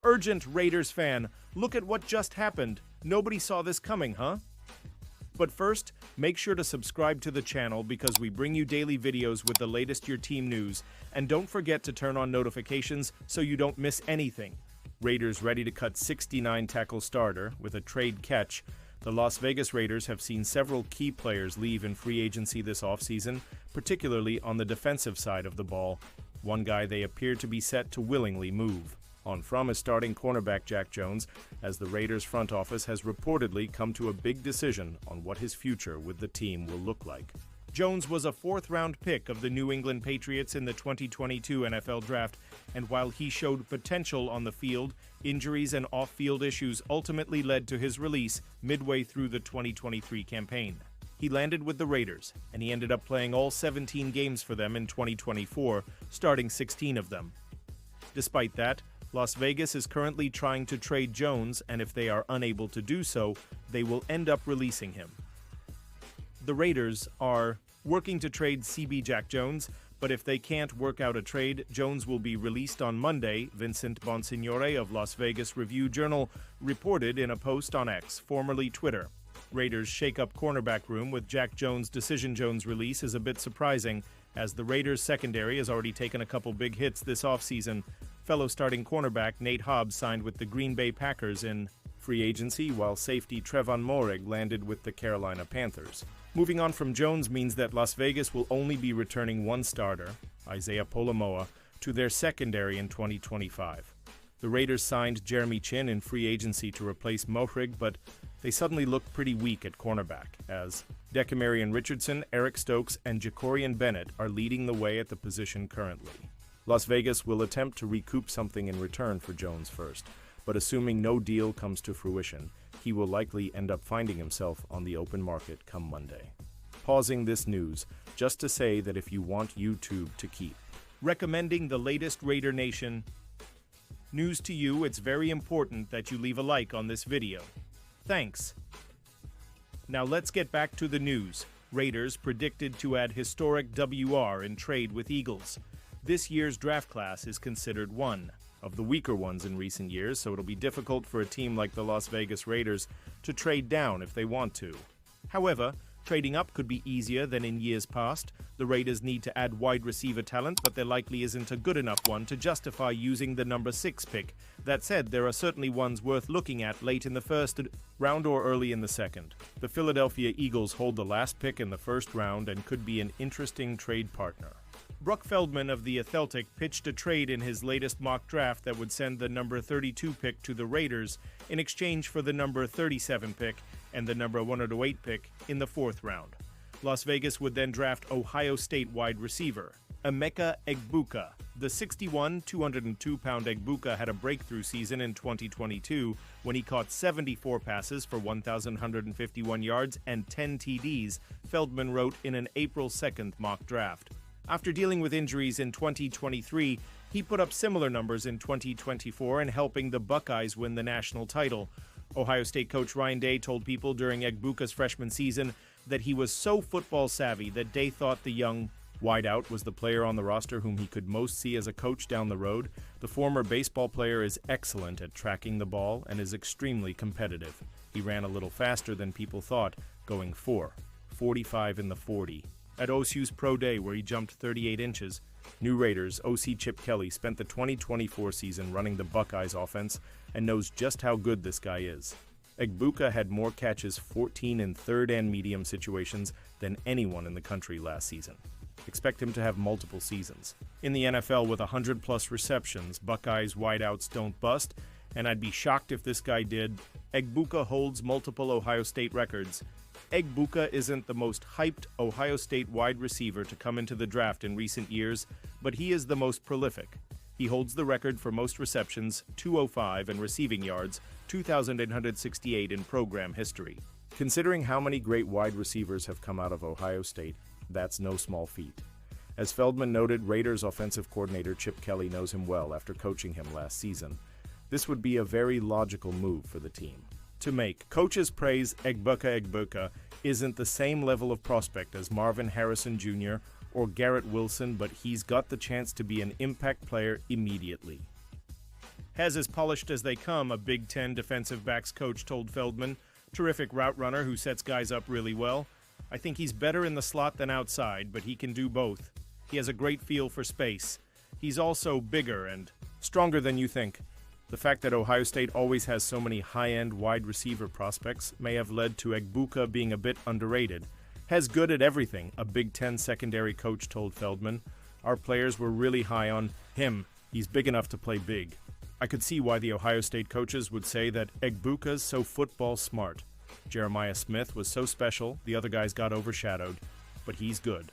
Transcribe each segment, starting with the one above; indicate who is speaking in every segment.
Speaker 1: Urgent Raiders fan, look at what just happened. Nobody saw this coming, huh? But first, make sure to subscribe to the channel because we bring you daily videos with the latest your team news, and don't forget to turn on notifications so you don't miss anything. Raiders ready to cut 69 tackle starter with a trade catch. The Las Vegas Raiders have seen several key players leave in free agency this offseason, particularly on the defensive side of the ball. One guy they appear to be set to willingly move. On from is starting cornerback Jack Jones, as the Raiders front office has reportedly come to a big decision on what his future with the team will look like. Jones was a fourth-round pick of the New England Patriots in the 2022 NFL Draft, and while he showed potential on the field, injuries and off-field issues ultimately led to his release midway through the 2023 campaign. He landed with the Raiders, and he ended up playing all 17 games for them in 2024, starting 16 of them. Despite that, Las Vegas is currently trying to trade Jones, and if they are unable to do so, they will end up releasing him. The Raiders are working to trade CB Jack Jones, but if they can't work out a trade, Jones will be released on Monday, Vincent Bonsignore of Las Vegas Review-Journal reported in a post on X, formerly Twitter. Raiders' shake-up cornerback room with Jack Jones' Decision Jones release is a bit surprising, as the Raiders' secondary has already taken a couple big hits this offseason. Fellow starting cornerback Nate Hobbs signed with the Green Bay Packers in free agency, while safety Trevon Moehrig landed with the Carolina Panthers. Moving on from Jones means that Las Vegas will only be returning one starter, Isaiah Pola-Moa, to their secondary in 2025. The Raiders signed Jeremy Chinn in free agency to replace Moehrig, but they suddenly look pretty weak at cornerback, as Decamarion Richardson, Eric Stokes, and Jacorian Bennett are leading the way at the position currently. Las Vegas will attempt to recoup something in return for Jones first, but assuming no deal comes to fruition, he will likely end up finding himself on the open market come Monday. Pausing this news, just to say that if you want YouTube to keep recommending the latest Raider Nation news to you, it's very important that you leave a like on this video. Thanks. Now let's get back to the news. Raiders predicted to add historic WR in trade with Eagles. This year's draft class is considered one of the weaker ones in recent years, so it'll be difficult for a team like the Las Vegas Raiders to trade down if they want to. However, trading up could be easier than in years past. The Raiders need to add wide receiver talent, but there likely isn't a good enough one to justify using the number 6 pick. That said, there are certainly ones worth looking at late in the first round or early in the second. The Philadelphia Eagles hold the last pick in the first round and could be an interesting trade partner. Brock Feldman of The Athletic pitched a trade in his latest mock draft that would send the number 32 pick to the Raiders in exchange for the number 37 pick and the number 108 pick in the 4th round. Las Vegas would then draft Ohio State wide receiver Emeka Egbuka. The 6'1", 202-pound Egbuka had a breakthrough season in 2022 when he caught 74 passes for 1,151 yards and 10 TDs, Feldman wrote in an April 2nd mock draft. After dealing with injuries in 2023, he put up similar numbers in 2024 and helping the Buckeyes win the national title. Ohio State coach Ryan Day told people during Egbuka's freshman season that he was so football savvy that Day thought the young wideout was the player on the roster whom he could most see as a coach down the road. The former baseball player is excellent at tracking the ball and is extremely competitive. He ran a little faster than people thought, going 4.45 in the 40. At OSU's Pro Day, where he jumped 38 inches, new Raiders OC Chip Kelly spent the 2024 season running the Buckeyes offense and knows just how good this guy is. Egbuka had more catches, 14 in third and medium situations, than anyone in the country last season. Expect him to have multiple seasons. In the NFL with 100-plus receptions, Buckeyes wideouts don't bust, and I'd be shocked if this guy did. Egbuka holds multiple Ohio State records. Egbuka isn't the most hyped Ohio State wide receiver to come into the draft in recent years, but he is the most prolific. He holds the record for most receptions, 205, and receiving yards, 2,868 in program history. Considering how many great wide receivers have come out of Ohio State, that's no small feat. As Feldman noted, Raiders offensive coordinator Chip Kelly knows him well after coaching him last season. This would be a very logical move for the team to make. Coaches praise Egbuka isn't the same level of prospect as Marvin Harrison Jr. or Garrett Wilson, but he's got the chance to be an impact player immediately. Has as polished as they come, a Big Ten defensive backs coach told Feldman. Terrific route runner who sets guys up really well. I think he's better in the slot than outside, but he can do both. He has a great feel for space. He's also bigger and stronger than you think. The fact that Ohio State always has so many high-end wide receiver prospects may have led to Egbuka being a bit underrated. Has good at everything, a Big Ten secondary coach told Feldman. Our players were really high on him. He's big enough to play big. I could see why the Ohio State coaches would say that Egbuka's so football smart. Jeremiah Smith was so special, the other guys got overshadowed, but he's good.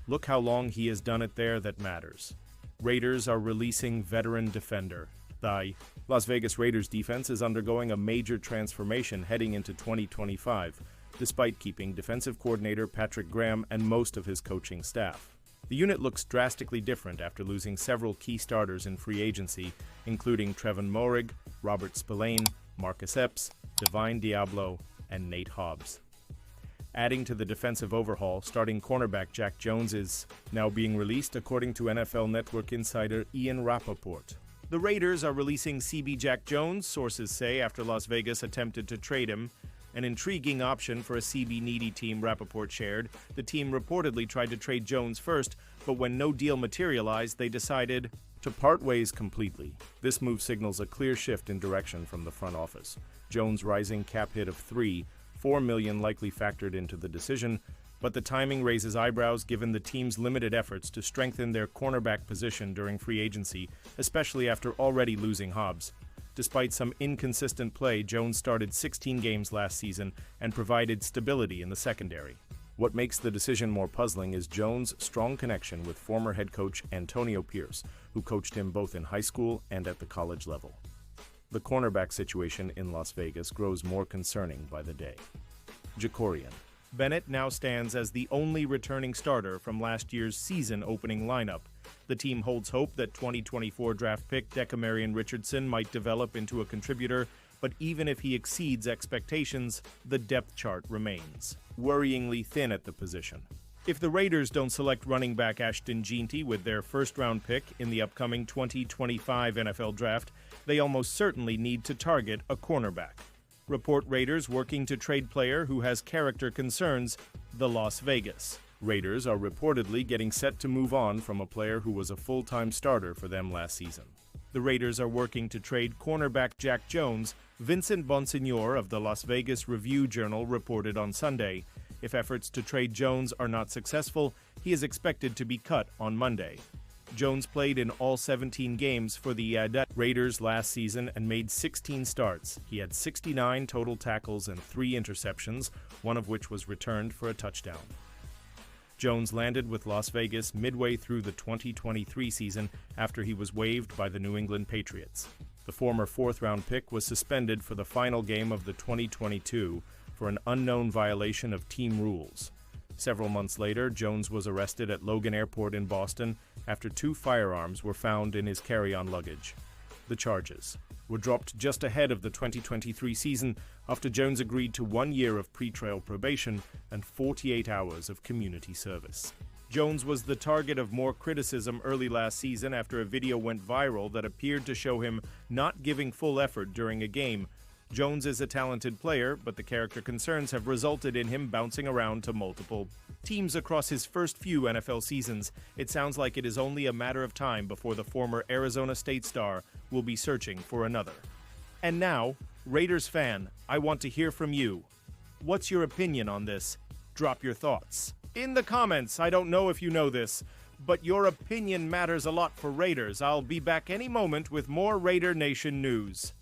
Speaker 1: Look how long he has done it there that matters. Raiders are releasing veteran defender. The Las Vegas Raiders defense is undergoing a major transformation heading into 2025, despite keeping defensive coordinator Patrick Graham and most of his coaching staff. The unit looks drastically different after losing several key starters in free agency, including Trevon Moehrig, Robert Spillane, Marcus Epps, Divine Diablo, and Nate Hobbs. Adding to the defensive overhaul, starting cornerback Jack Jones is now being released, according to NFL Network insider Ian Rappaport. The Raiders are releasing CB Jack Jones, sources say, after Las Vegas attempted to trade him. An intriguing option for a CB-needy team, Rappaport shared. The team reportedly tried to trade Jones first, but when no deal materialized, they decided to part ways completely. This move signals a clear shift in direction from the front office. Jones' rising cap hit of $4 million likely factored into the decision, but the timing raises eyebrows given the team's limited efforts to strengthen their cornerback position during free agency, especially after already losing Hobbs. Despite some inconsistent play, Jones started 16 games last season and provided stability in the secondary. What makes the decision more puzzling is Jones' strong connection with former head coach Antonio Pierce, who coached him both in high school and at the college level. The cornerback situation in Las Vegas grows more concerning by the day. Jakorian. Bennett now stands as the only returning starter from last year's season-opening lineup. The team holds hope that 2024 draft pick Decamarion Richardson might develop into a contributor, but even if he exceeds expectations, the depth chart remains worryingly thin at the position. If the Raiders don't select running back Ashton Jeanty with their first-round pick in the upcoming 2025 NFL Draft, they almost certainly need to target a cornerback. Report Raiders working to trade player who has character concerns, the Las Vegas. Raiders are reportedly getting set to move on from a player who was a full-time starter for them last season. The Raiders are working to trade cornerback Jack Jones, Vincent Bonsignor of the Las Vegas Review-Journal reported on Sunday. If efforts to trade Jones are not successful, he is expected to be cut on Monday. Jones played in all 17 games for the Raiders last season and made 16 starts. He had 69 total tackles and 3 interceptions, one of which was returned for a touchdown. Jones landed with Las Vegas midway through the 2023 season after he was waived by the New England Patriots. The former fourth-round pick was suspended for the final game of the 2022 for an unknown violation of team rules. Several months later, Jones was arrested at Logan Airport in Boston after 2 firearms were found in his carry-on luggage. The charges were dropped just ahead of the 2023 season after Jones agreed to 1 year of pretrial probation and 48 hours of community service. Jones was the target of more criticism early last season after a video went viral that appeared to show him not giving full effort during a game. Jones is a talented player, but the character concerns have resulted in him bouncing around to multiple teams across his first few NFL seasons. It sounds like it is only a matter of time before the former Arizona State star will be searching for another. And now, Raiders fan, I want to hear from you. What's your opinion on this? Drop your thoughts in the comments. I don't know if you know this, but your opinion matters a lot for Raiders. I'll be back any moment with more Raider Nation news.